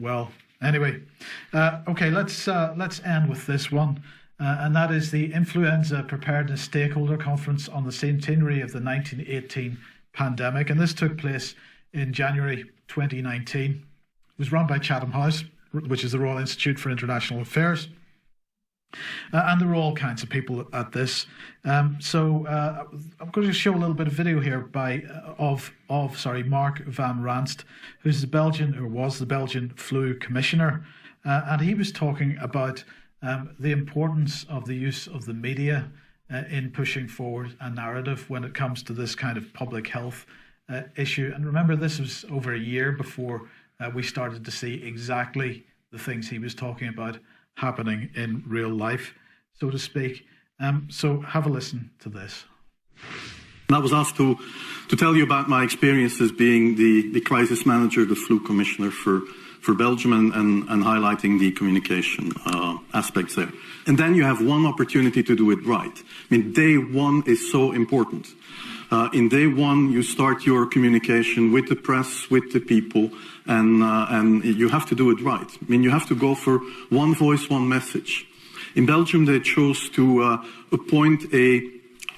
Well, anyway, okay, let's end with this one, and that is the Influenza Preparedness Stakeholder Conference on the centenary of the 1918 pandemic, and this took place in January 2019. It was run by Chatham House, which is the Royal Institute for International Affairs. And there were all kinds of people at this. So I'm going to show a little bit of video here of Mark van Ranst, who's was the Belgian flu commissioner, and he was talking about the importance of the use of the media in pushing forward a narrative when it comes to this kind of public health issue. And remember, this was over a year before we started to see exactly the things he was talking about happening in real life, so to speak. So have a listen to this. I was asked to tell you about my experiences being the crisis manager, the flu commissioner for Belgium, and highlighting the communication aspects there. And then you have one opportunity to do it right. I mean, day one is so important. In day one, you start your communication with the press, with the people, and you have to do it right. I mean, you have to go for one voice, one message. In Belgium, they chose to appoint a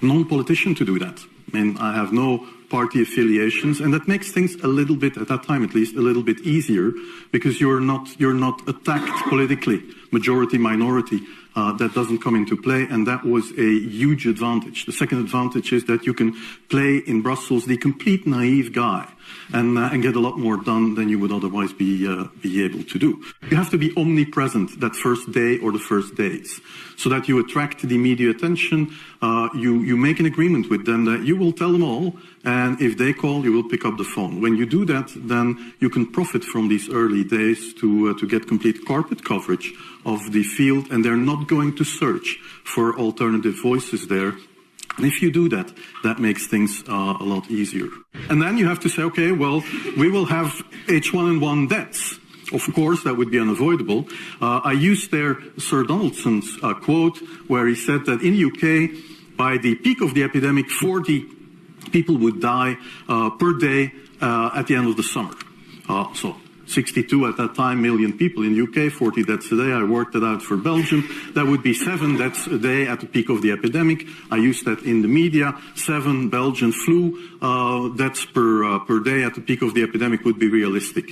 non-politician to do that. I mean, I have no party affiliations, and that makes things a little bit, at that time at least, a little bit easier, because you're not attacked politically, majority, minority. That doesn't come into play, and that was a huge advantage. The second advantage is that you can play in Brussels the complete naive guy and get a lot more done than you would otherwise be able to do. You have to be omnipresent that first day or the first days, so that you attract the media attention. You make an agreement with them that you will tell them all, and if they call, you will pick up the phone. When you do that, then you can profit from these early days to get complete carpet coverage of the field, and they're not going to search for alternative voices there. And if you do that, that makes things a lot easier. And then you have to say, okay, well, we will have H1N1 deaths. Of course, that would be unavoidable. I used there Sir Donaldson's quote, where he said that in the UK, by the peak of the epidemic, 40 people would die per day at the end of the summer. So 62 at that time million people in the UK, 40 deaths a day. I worked it out for Belgium. That would be 7 deaths a day at the peak of the epidemic. I used that in the media. 7 Belgian flu deaths per day at the peak of the epidemic would be realistic.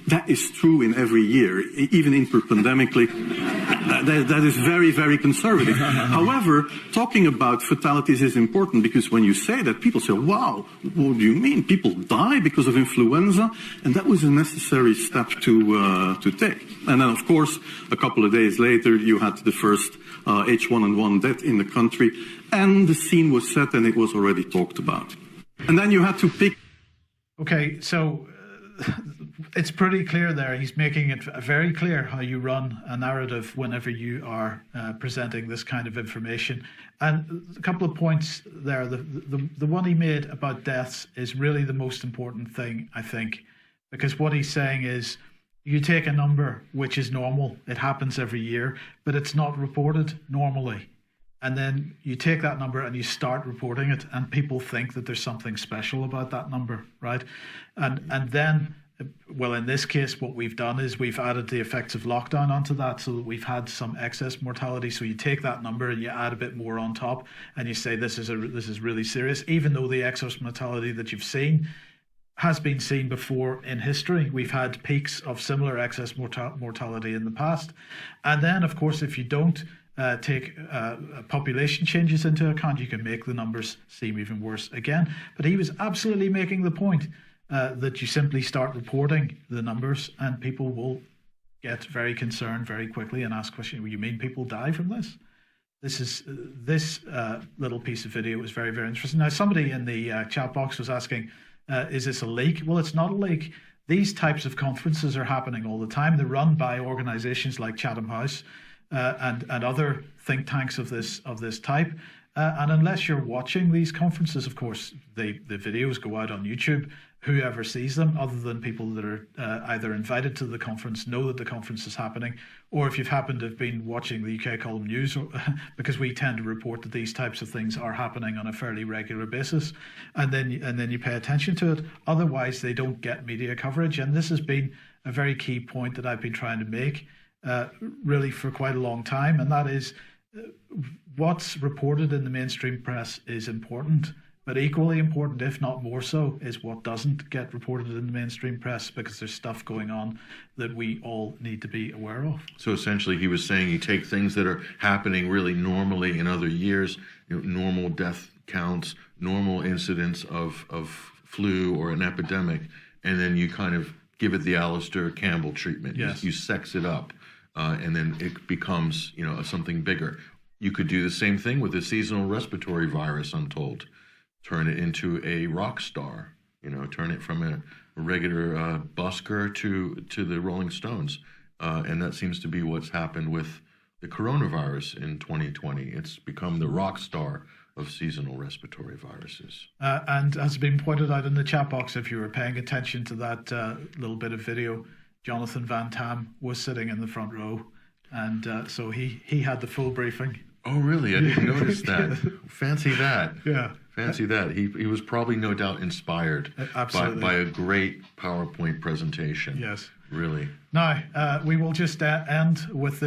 That is true in every year, even interpandemically. That is very, very conservative. However, talking about fatalities is important, because when you say that, people say, wow, what do you mean? People die because of influenza? And that was a necessary step to take. And then, of course, a couple of days later, you had the first H1N1 death in the country, and the scene was set and it was already talked about. And then you had to pick. Okay, so it's pretty clear there. He's making it very clear how you run a narrative whenever you are presenting this kind of information. And a couple of points there. The one he made about deaths is really the most important thing, I think, because what he's saying is you take a number which is normal. It happens every year, but it's not reported normally. And then you take that number and you start reporting it, and people think that there's something special about that number, right? And then, well, in this case, what we've done is we've added the effects of lockdown onto that, so that we've had some excess mortality. So you take that number and you add a bit more on top, and you say this is really serious, even though the excess mortality that you've seen has been seen before in history. We've had peaks of similar excess mortality in the past. And then, of course, if you don't take population changes into account, you can make the numbers seem even worse again. But he was absolutely making the point that you simply start reporting the numbers and people will get very concerned very quickly and ask questions. You mean people die from this? This little piece of video was very, very interesting. Now, somebody in the chat box was asking, is this a leak? Well, it's not a leak. These types of conferences are happening all the time. They're run by organizations like Chatham House and other think tanks of this type. And unless you're watching these conferences, of course, the videos go out on YouTube. whoever sees them, other than people that are either invited to the conference, know that the conference is happening, or if you've happened to have been watching the UK Column News, because we tend to report that these types of things are happening on a fairly regular basis, and then you pay attention to it. Otherwise, they don't get media coverage, and this has been a very key point that I've been trying to make really for quite a long time, and that is what's reported in the mainstream press is important. But equally important, if not more so, is what doesn't get reported in the mainstream press, because there's stuff going on that we all need to be aware of. So essentially, he was saying you take things that are happening really normally in other years, normal death counts, normal incidents of flu or an epidemic, and then you kind of give it the Alistair Campbell treatment. Yes. You sex it up, and then it becomes something bigger. You could do the same thing with the seasonal respiratory virus, I'm told. Turn it into a rock star, turn it from a regular busker to the Rolling Stones. And that seems to be what's happened with the coronavirus in 2020. It's become the rock star of seasonal respiratory viruses. And as been pointed out in the chat box, if you were paying attention to that little bit of video, Jonathan Van Tam was sitting in the front row. And so he had the full briefing. Oh, really? I didn't notice that. Fancy that. Yeah. Fancy that. He was probably no doubt inspired by a great PowerPoint presentation. Yes. Really. Now, we will just end with this.